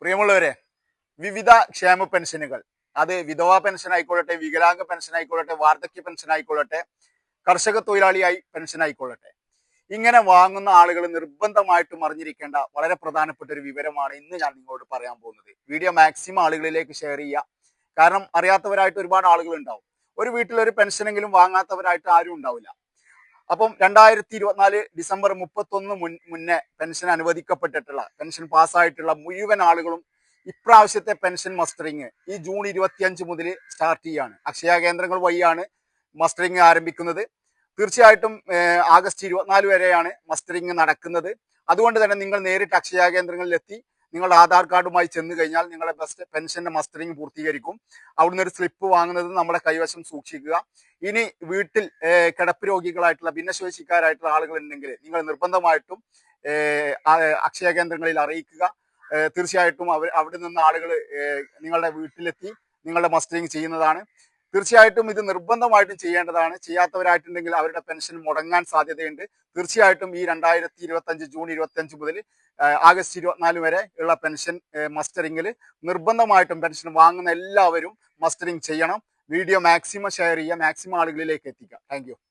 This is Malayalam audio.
പ്രിയമുള്ളവരെ, വിവിധ ക്ഷേമ പെൻഷനുകൾ, അത് വിധവാ പെൻഷൻ ആയിക്കൊള്ളട്ടെ, വികലാംഗ പെൻഷൻ ആയിക്കൊള്ളട്ടെ, വാർദ്ധക്യ പെൻഷൻ ആയിക്കൊള്ളട്ടെ, കർഷക തൊഴിലാളിയായി പെൻഷൻ ആയിക്കൊള്ളട്ടെ, ഇങ്ങനെ വാങ്ങുന്ന ആളുകൾ നിർബന്ധമായിട്ടും അറിഞ്ഞിരിക്കേണ്ട വളരെ പ്രധാനപ്പെട്ട ഒരു വിവരമാണ് ഇന്ന് ഞാൻ നിങ്ങളോട് പറയാൻ പോകുന്നത്. വീഡിയോ മാക്സിമം ആളുകളിലേക്ക് ഷെയർ ചെയ്യുക. കാരണം അറിയാത്തവരായിട്ട് ഒരുപാട് ആളുകൾ ഉണ്ടാവും. ഒരു വീട്ടിൽ ഒരു പെൻഷനെങ്കിലും വാങ്ങാത്തവരായിട്ട് ആരും ഉണ്ടാവില്ല. അപ്പം 2024 ഡിസംബർ 31 മുന്നേ പെൻഷൻ അനുവദിക്കപ്പെട്ടിട്ടുള്ള, പെൻഷൻ പാസ്സായിട്ടുള്ള മുഴുവൻ ആളുകളും ഇപ്രാവശ്യത്തെ പെൻഷൻ മസ്റ്ററിങ് ഈ ജൂൺ 25 മുതൽ സ്റ്റാർട്ട് ചെയ്യാണ്. അക്ഷയ കേന്ദ്രങ്ങൾ വഴിയാണ് മസ്റ്ററിങ് ആരംഭിക്കുന്നത്. തീർച്ചയായിട്ടും ആഗസ്റ്റ് 24 വരെയാണ് മസ്റ്ററിങ് നടക്കുന്നത്. അതുകൊണ്ട് തന്നെ നിങ്ങൾ നേരിട്ട് അക്ഷയ കേന്ദ്രങ്ങളിലെത്തി നിങ്ങളുടെ ആധാർ കാർഡുമായി ചെന്ന് കഴിഞ്ഞാൽ നിങ്ങളുടെ പെൻഷന്റെ മസ്റ്ററിങ് പൂർത്തീകരിക്കും. അവിടുന്ന് ഒരു സ്ലിപ്പ് വാങ്ങുന്നത് നമ്മുടെ കൈവശം സൂക്ഷിക്കുക. ഇനി വീട്ടിൽ കിടപ്പ് രോഗികളായിട്ടുള്ള ഭിന്നശേഷിക്കാരായിട്ടുള്ള ആളുകൾ ഉണ്ടെങ്കിൽ നിങ്ങൾ നിർബന്ധമായിട്ടും അക്ഷയ കേന്ദ്രങ്ങളിൽ അറിയിക്കുക. തീർച്ചയായിട്ടും അവിടെ നിന്ന് ആളുകൾ നിങ്ങളുടെ വീട്ടിലെത്തി നിങ്ങളുടെ മസ്റ്ററിങ് ചെയ്യുന്നതാണ്. തീർച്ചയായിട്ടും ഇത് നിർബന്ധമായിട്ടും ചെയ്യേണ്ടതാണ്. ചെയ്യാത്തവരായിട്ടുണ്ടെങ്കിൽ അവരുടെ പെൻഷൻ മുടങ്ങാൻ സാധ്യതയുണ്ട്. തീർച്ചയായിട്ടും ഈ 2025 ജൂൺ 25 മുതൽ ആഗസ്റ്റ് 24 വരെ ഉള്ള പെൻഷൻ മസ്റ്ററിങ്ങിൽ നിർബന്ധമായിട്ടും പെൻഷൻ വാങ്ങുന്ന എല്ലാവരും മസ്റ്ററിങ് ചെയ്യണം. വീഡിയോ മാക്സിമം ഷെയർ ചെയ്യുക, മാക്സിമം ആളുകളിലേക്ക് എത്തിക്കുക. താങ്ക്